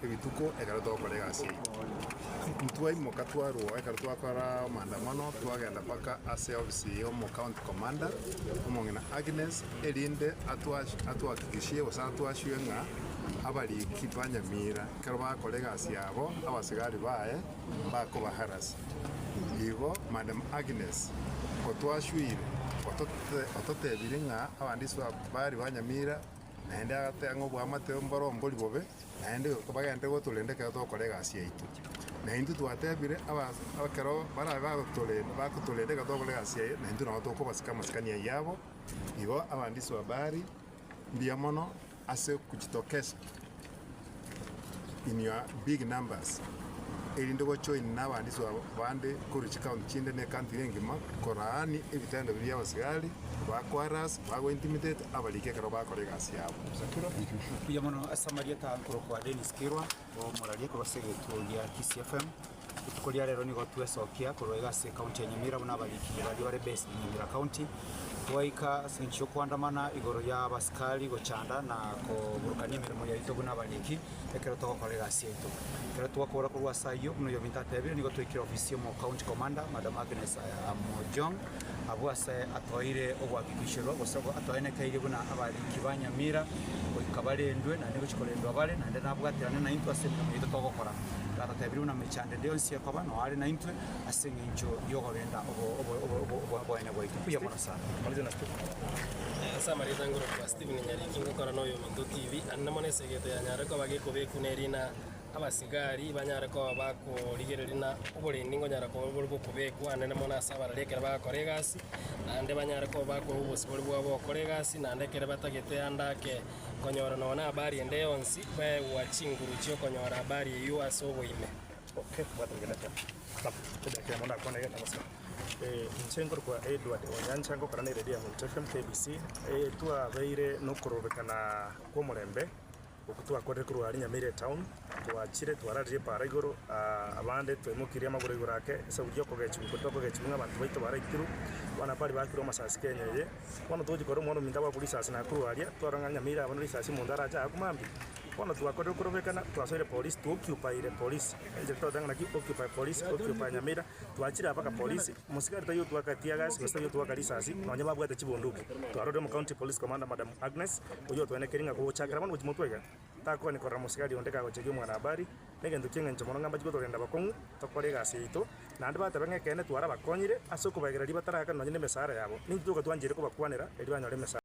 Ebituko ekara tokore gasi ntwa imoka twarwo ekara twakora maandamano twagenda paka ase ofisi yo mu county commander omong'ina Agnes erinde atwahakikishie gose atwashwenga abariki banyamira ekero bakore gasi yabo abasigari baye bakobaharasi igo Madam Agnes otwashwire ototebire ng'a abandi bari banyamira naende agatenga obwamate mboro mbori bobe naende bagende gotulinde kero tokore gasi yaitu naintu twatebire abakero bara bakotulinde kero tokore gasi yaye naintu nabo tokobasika masikania yabo igo abandi habari mbia mono ase kujitokeza in your big numbers erinde gojoin n'abandi bande kuruchi county chinde ne country engima korani ebitendo biri abasigari bakwaras bago intimidate abalike kero bakore gasi yabo sakiro mbia mono asamaria tankoro kwa Dennis Kirwa o morarie ko basegetu ya KCFM tukoria rero ni gotwesokia korwega se county ya Nyamira buna abaliki bari base ni Nyamira county twaika sincho kwandamana igoro ya abasikari gochanda na ko burukani mirimo ya ito buna abaliki ekero tokore gasi yito kero twakora kurwa sayo no yo bintatebire nigo twikira ofisi mu county commander Madam Agnes Amojong abwase atoire obwakikishiro gosoko atoine kaire buna abaliki banyamira kabarendwe na nego chikolendwa bale na ndena bwatirane na into asemira mu ito tokokora rata tebire una mechande ndio nsia kwa bano ari na into asenge incho yogo benda obo ene bwa itu ya mona sana malize na step samari tangoro kwa Steven Nyariki ngokora no yo Minto TV annamone segete ya nyareko bageko bekunerina abasigari banyareko bako ligererina oborindi ngonyareko borbo kubeku anene mona sabara lekera bakore gasi ande banyareko bako ubosibori bwabo bakore gasi nande kere batagete andake konyora nona habari ende yonsi bwe wachinguru chyo konyora habari yu asobo ime okay batongena ta tudakira mona kone geta basa ncengor kwa Edward onyancha ngokora ne radio mu TFM KBC twa beire no korobekana ko murembe okutwa kore kuru ari Nyamira town twachire twararije para igoro abande twemukiriye amaguru igorake ese ugiye kogechi kutoko gechi mwa abantu baito baraitiru bana pari bakiro masasi kenyeye bana toji koro mwono minga ba polisi asina kuru ari twaranga Nyamira abano risasi mundara aja akumambi bana twakore kurobekana twasore police to occupy the police director danga ki occupy police occupy Nyamira twachira apaka police musigari tayo twakatia gas gusa yo twakarisasi nonyama bwate chibunduki twarode mu county police commander Madam Agnes uyo twenekeringa ko chakara bano ujimutwega tako ni kora musigari ondeka ko chege mwana habari negendo kinga nchomono ngamba jiko togenda bakongu tokore gasi ito nandi batabenge kene twara bakonyire asoko bagera libatara kana nyine mesara yabo ninduka twanjire ko bakwanira eri banyore mesara